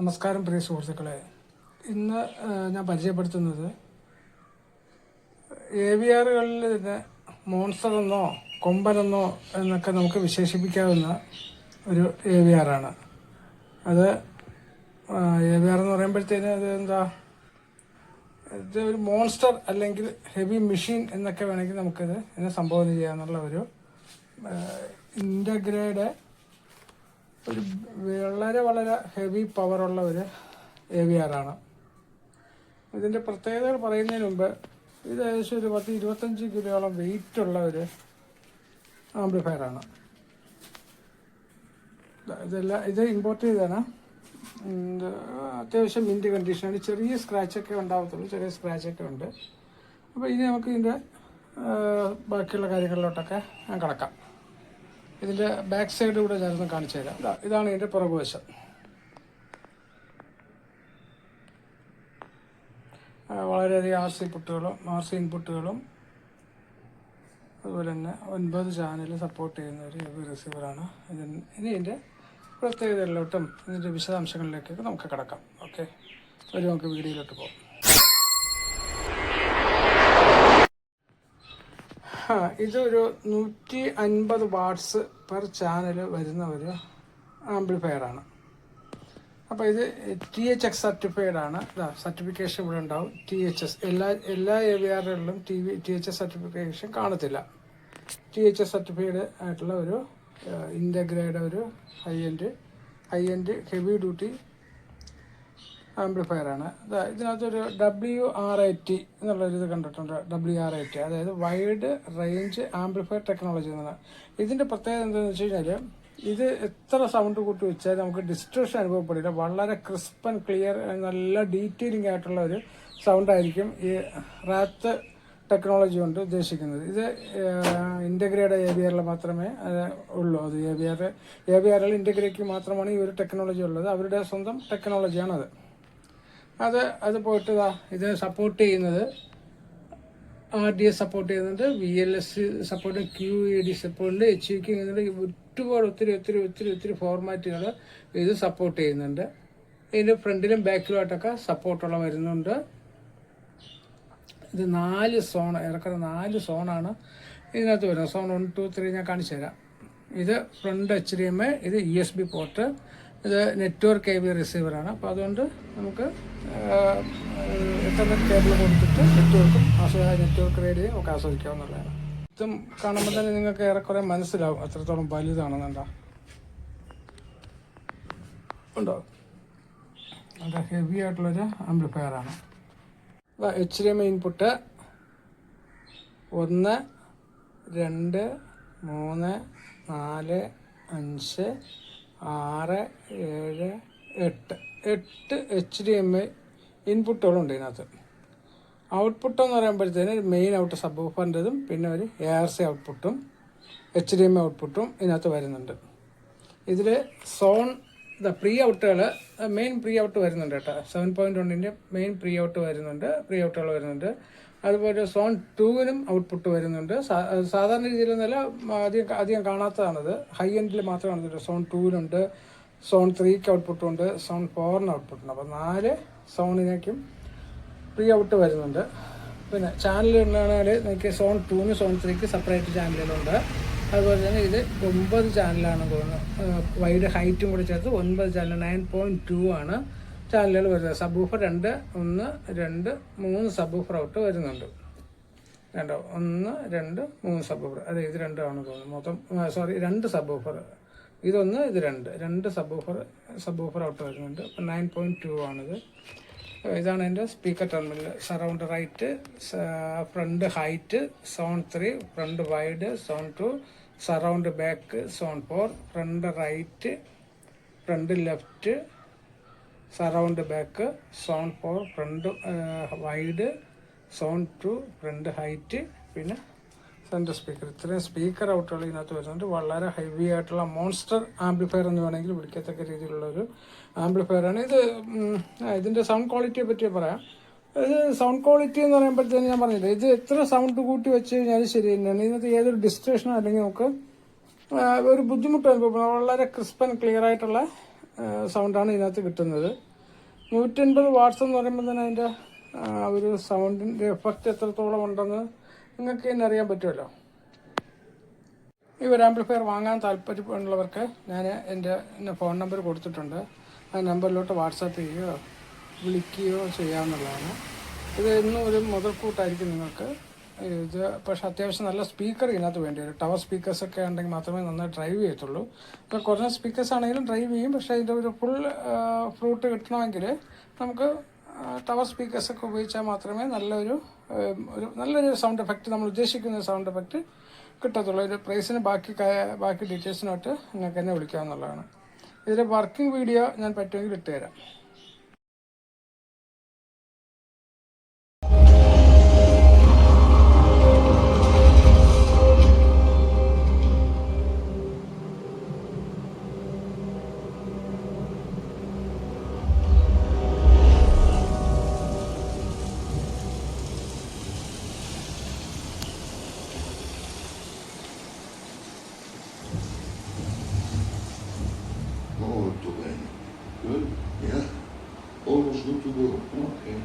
നമസ്കാരം പ്രിയ സുഹൃത്തുക്കളെ. ഇന്ന് ഞാൻ പരിചയപ്പെടുത്തുന്നത് AVRകളിൽ തന്നെ മോൺസ്റ്റർ എന്നോ കൊമ്പനെന്നോ എന്നൊക്കെ നമുക്ക് വിശേഷിപ്പിക്കാവുന്ന ഒരു AVR ആണ്. അത് AVR എന്ന് പറയുമ്പോഴത്തേന് അത് ഇത് ഒരു മോൺസ്റ്റർ അല്ലെങ്കിൽ ഹെവി മെഷീൻ എന്നൊക്കെ വേണമെങ്കിൽ നമുക്കിത് ഇതിനെ സംബോധന ചെയ്യാന്നുള്ള ഒരു ഇൻ്റഗ്രേഡ് ഒരു വളരെ ഹെവി പവറുള്ള ഒരു AVR ആണ്. ഇതിൻ്റെ പ്രത്യേകതകൾ പറയുന്നതിന് മുമ്പ് ഇത് ഏകദേശം ഒരു 10-25 കിലോയോളം വെയിറ്റുള്ള ഒരു ആംപ്ലിഫയറാണ്. ഇത് ഇമ്പോർട്ട് ചെയ്താണ്. അത്യാവശ്യം മിൻറ്റ് കണ്ടീഷനാണ്. ചെറിയ സ്ക്രാച്ചൊക്കെ ഉണ്ടാവത്തുള്ളൂ, ചെറിയ സ്ക്രാച്ചൊക്കെ ഉണ്ട്. അപ്പോൾ ഇനി നമുക്ക് ഇതിൻ്റെ ബാക്കിയുള്ള കാര്യങ്ങളിലോട്ടൊക്കെ ഞാൻ കടക്കാം. ഇതിൻ്റെ ബാക്ക് സൈഡ് കൂടെ ഞാനൊന്ന് കാണിച്ചു തരാം. ഇതാണ് ഇതിൻ്റെ പുറകുവശം. വളരെയധികം RC ഇൻപുട്ടുകളും അതുപോലെ തന്നെ 9 ചാനൽ സപ്പോർട്ട് ചെയ്യുന്ന ഒരു ഹെവി റിസീവറാണ്. ഇനി ഇതിൻ്റെ പ്രത്യേകതകളിലോട്ടും ഇതിൻ്റെ വിശദാംശങ്ങളിലേക്കൊക്കെ നമുക്ക് കിടക്കാം. ഓക്കെ, ഒരു നമുക്ക് വീഡിയോയിലോട്ട് പോകാം. ഇതൊരു 150 വാട്ട്സ് പെർ ചാനൽ വരുന്ന ഒരു ആംപ്ലിഫയറാണ്. അപ്പോൾ ഇത് THX സർട്ടിഫൈഡ് ആണ്. സർട്ടിഫിക്കേഷൻ ഇവിടെ ഉണ്ടാവും. THS എല്ലാ AVRകളിലും THS സർട്ടിഫിക്കേഷൻ കാണത്തില്ല. THS സർട്ടിഫൈഡ് ആയിട്ടുള്ള ഒരു ഇൻ്റഗ്രേഡ് ഒരു ഹൈ എൻഡ് ഹെവി ഡ്യൂട്ടി ആംപ്ലിഫയറാണ്. ഇതിനകത്തൊരു WR80 എന്നുള്ളൊരിത് കണ്ടിട്ടുണ്ട്. WR80 അതായത് വൈഡ് റേഞ്ച് ആംപ്ലിഫയർ ടെക്നോളജി എന്നാണ്. ഇതിൻ്റെ പ്രത്യേകത എന്താണെന്ന് വെച്ച് കഴിഞ്ഞാൽ ഇത് എത്ര സൗണ്ട് കൂട്ടി വെച്ചാൽ നമുക്ക് ഡിസ്റ്റോർഷൻ അനുഭവപ്പെടില്ല. വളരെ ക്രിസ്പ് ആൻഡ് ക്ലിയർ, നല്ല ഡീറ്റെയിലിംഗ് ആയിട്ടുള്ള ഒരു സൗണ്ടായിരിക്കും ഈ റാത്ത് ടെക്നോളജി കൊണ്ട് ഉദ്ദേശിക്കുന്നത്. ഇത് ഇൻ്റഗ്രേഡ് AVRൽ മാത്രമേ ഉള്ളൂ. അത് AVRൽ ഇൻ്റഗ്രേറ്റ് മാത്രമാണ് ഈ ഒരു ടെക്നോളജി ഉള്ളത്. അവരുടെ സ്വന്തം ടെക്നോളജിയാണത്. അത് പോയിട്ട് ഇത് സപ്പോർട്ട് ചെയ്യുന്നത് RDS സപ്പോർട്ട് ചെയ്യുന്നുണ്ട്, VLS സപ്പോർട്ട്, QAD സപ്പോർട്ടുണ്ട്, HVK ഒരുപാട് ഒത്തിരി ഫോർമാറ്റുകൾ ഇത് സപ്പോർട്ട് ചെയ്യുന്നുണ്ട്. ഇതിൻ്റെ ഫ്രണ്ടിലും ബാക്കിലുമായിട്ടൊക്കെ സപ്പോർട്ടുള്ള വരുന്നുണ്ട്. ഇത് 4 സോൺ, ഏറെക്കുറെ 4 സോണാണ് ഇതിനകത്ത് വരുന്നത്. സോൺ 1, 2, 3 ഞാൻ കാണിച്ചു തരാം. ഇത് ഫ്രണ്ട് HDMI, ഇത് USB പോർട്ട്, ഇത് നെറ്റ്വർക്ക് AV റിസീവറാണ്. അപ്പോൾ അതുകൊണ്ട് നമുക്ക് ഇന്റർനെറ്റ് കേബിൾ കൊടുത്തിട്ട് നെറ്റ്വർക്ക് റേഡിയോ ഒക്കെ ആസ്വദിക്കാവുന്നതാണ്. ഇതും കാണുമ്പോൾ തന്നെ നിങ്ങൾക്ക് ഏറെക്കുറെ മനസ്സിലാവും എത്രത്തോളം വലുതാണെന്നുണ്ടോ. ഉണ്ടോ? നല്ല ഹെവി ആയിട്ടുള്ളൊരു ആംപ്ലിഫയറാണ്. HDMI ഇൻപുട്ട് 1, 2, 3, 4, 5, 6, 7, 8 HDMI ഇൻപുട്ടുകളുണ്ട് ഇതിനകത്ത്. ഔട്ട്പുട്ട് എന്ന് പറയുമ്പോഴത്തേന് മെയിൻ ഔട്ട് സബ് വൂഫറിൻ്റെതും പിന്നെ ഒരു ARC ഔട്ട്പുട്ടും HDMI ഔട്ട്പുട്ടും ഇതിനകത്ത് വരുന്നുണ്ട്. ഇതിൽ സോൺ പ്രീ ഔട്ടുകൾ മെയിൻ പ്രീ ഔട്ട് വരുന്നുണ്ട് കേട്ടോ. 7.1ൻ്റെ മെയിൻ പ്രീ ഔട്ടുകൾ വരുന്നുണ്ട്. അതുപോലെ സോൺ 2നും ഔട്ട്പുട്ട് വരുന്നുണ്ട്. സാധാരണ രീതിയിലൊന്നുമല്ല, അധികം കാണാത്തതാണത്. ഹൈ എൻഡിൽ മാത്രമാണ്. സോൺ 2നുണ്ട്, സോൺ 3ക്ക് ഔട്ട്പുട്ടുണ്ട്, സോൺ 4ന് ഔട്ട്പുട്ടുണ്ട്. അപ്പോൾ 4 സോണിനേക്കും പ്രീ ഔട്ട് വരുന്നുണ്ട്. പിന്നെ ചാനലുകളാണെങ്കിൽ നിങ്ങൾക്ക് സോൺ 2ന് സോൺ 3ക്ക് സെപ്പറേറ്റ് ചാനലുകളുണ്ട്. അതുപോലെ തന്നെ ഇത് 9 ചാനലാണ് തോന്നുന്നു. വൈഡ് ഹൈറ്റും കൂടി ചേർത്ത് 9 ചാനൽ 9.2 ആണ് ചാനലുകൾ വരുന്നത്. Sub woofer 1, 2, 3 sub woofer out വരുന്നുണ്ട്. 1, 2, 3 സബ് വൂഫർ. അതെ, ഇത് 2 ആണ് തോന്നുന്നു. മൊത്തം 2 സബ് വൂഫർ. ഇതൊന്ന്, ഇത് 2 സബ് വൂഫർ ഔട്ട് വരുന്നുണ്ട്. അപ്പം 9.2 ആണിത്. ഇതാണ് എൻ്റെ speaker terminal. Surround right, front height, zone 3, front wide, zone 2, surround back, zone 4, front right, front left, surround back, zone 4, front wide, zone 2, front height, പിന്നെ സെൻറ്റർ സ്പീക്കർ. ഇത്രയും speaker ഔട്ടുകൾ ഇതിനകത്ത് വരുന്നുണ്ട്. വളരെ ഹെവി ആയിട്ടുള്ള മോൺസ്റ്റർ ആംപ്ലിഫയർ എന്ന് വേണമെങ്കിൽ വിളിക്കത്തക്ക രീതിയിലുള്ളൊരു ആംപ്ലിഫയറാണ് ഇത്. ഇതിൻ്റെ സൗണ്ട് ക്വാളിറ്റിയെ പറ്റി പറയാം. ഇത് സൗണ്ട് ക്വാളിറ്റി എന്ന് പറയുമ്പോഴത്തേന് ഞാൻ പറഞ്ഞില്ല, ഇത് എത്ര സൗണ്ട് കൂട്ടി വെച്ച് കഴിഞ്ഞാൽ ശരി തന്നെയാണ്. ഇതിനകത്ത് ഏതൊരു ഡിസ്ട്രേഷനോ അല്ലെങ്കിൽ നമുക്ക് ഒരു ബുദ്ധിമുട്ട് അനുഭവപ്പെടുന്നത്. വളരെ ക്രിസ്പ് ആൻഡ് ക്ലിയർ ആയിട്ടുള്ള സൗണ്ടാണ് ഇതിനകത്ത് കിട്ടുന്നത്. 150 വാട്ട്സ് എന്ന് പറയുമ്പോൾ തന്നെ അതിൻ്റെ ഒരു സൗണ്ടിൻ്റെ എഫക്റ്റ് എത്രത്തോളം ഉണ്ടെന്ന് നിങ്ങൾക്ക് തന്നെ അറിയാൻ പറ്റുമല്ലോ. ഈ ഒരു ആംപ്ലിഫയർ വാങ്ങാൻ താല്പര്യമുള്ളവർക്ക് ഞാൻ എൻ്റെ ഫോൺ നമ്പർ കൊടുത്തിട്ടുണ്ട്. ആ നമ്പറിലോട്ട് വാട്സാപ്പ് ചെയ്യുകയോ വിളിക്കുകയോ ചെയ്യാവുന്നതാണ്. ഇത് ഇന്നും ഒരു മുതൽക്കൂട്ടായിരിക്കും നിങ്ങൾക്ക്. ഇത് പക്ഷേ അത്യാവശ്യം നല്ല സ്പീക്കർ ഇതിനകത്ത് വേണ്ടി വരും. ടവർ സ്പീക്കേഴ്സൊക്കെ ഉണ്ടെങ്കിൽ മാത്രമേ നന്നായി ഡ്രൈവ് ചെയ്യത്തുള്ളൂ. ഇപ്പോൾ കുറഞ്ഞ സ്പീക്കേഴ്സ് ആണെങ്കിലും ഡ്രൈവ് ചെയ്യും. പക്ഷേ ഇതിൻ്റെ ഒരു ഫുൾ ഫ്രൂട്ട് കിട്ടണമെങ്കിൽ നമുക്ക് ടവർ സ്പീക്കേഴ്സൊക്കെ ഉപയോഗിച്ചാൽ മാത്രമേ നല്ലൊരു സൗണ്ട് എഫക്റ്റ്, നമ്മൾ ഉദ്ദേശിക്കുന്ന സൗണ്ട് എഫക്റ്റ് കിട്ടത്തുള്ളൂ. ഒരു പ്രൈസിന് ബാക്കി ഡീറ്റെയിൽസിനായിട്ട് നിങ്ങൾക്ക് എന്നെ വിളിക്കാവുന്നതാണ്. ഇതിൻ്റെ വർക്കിംഗ് വീഡിയോ ഞാൻ പറ്റുമെങ്കിൽ ഇട്ടുതരാം. Molto bene. Good? Yeah. Almost good to go. Okay.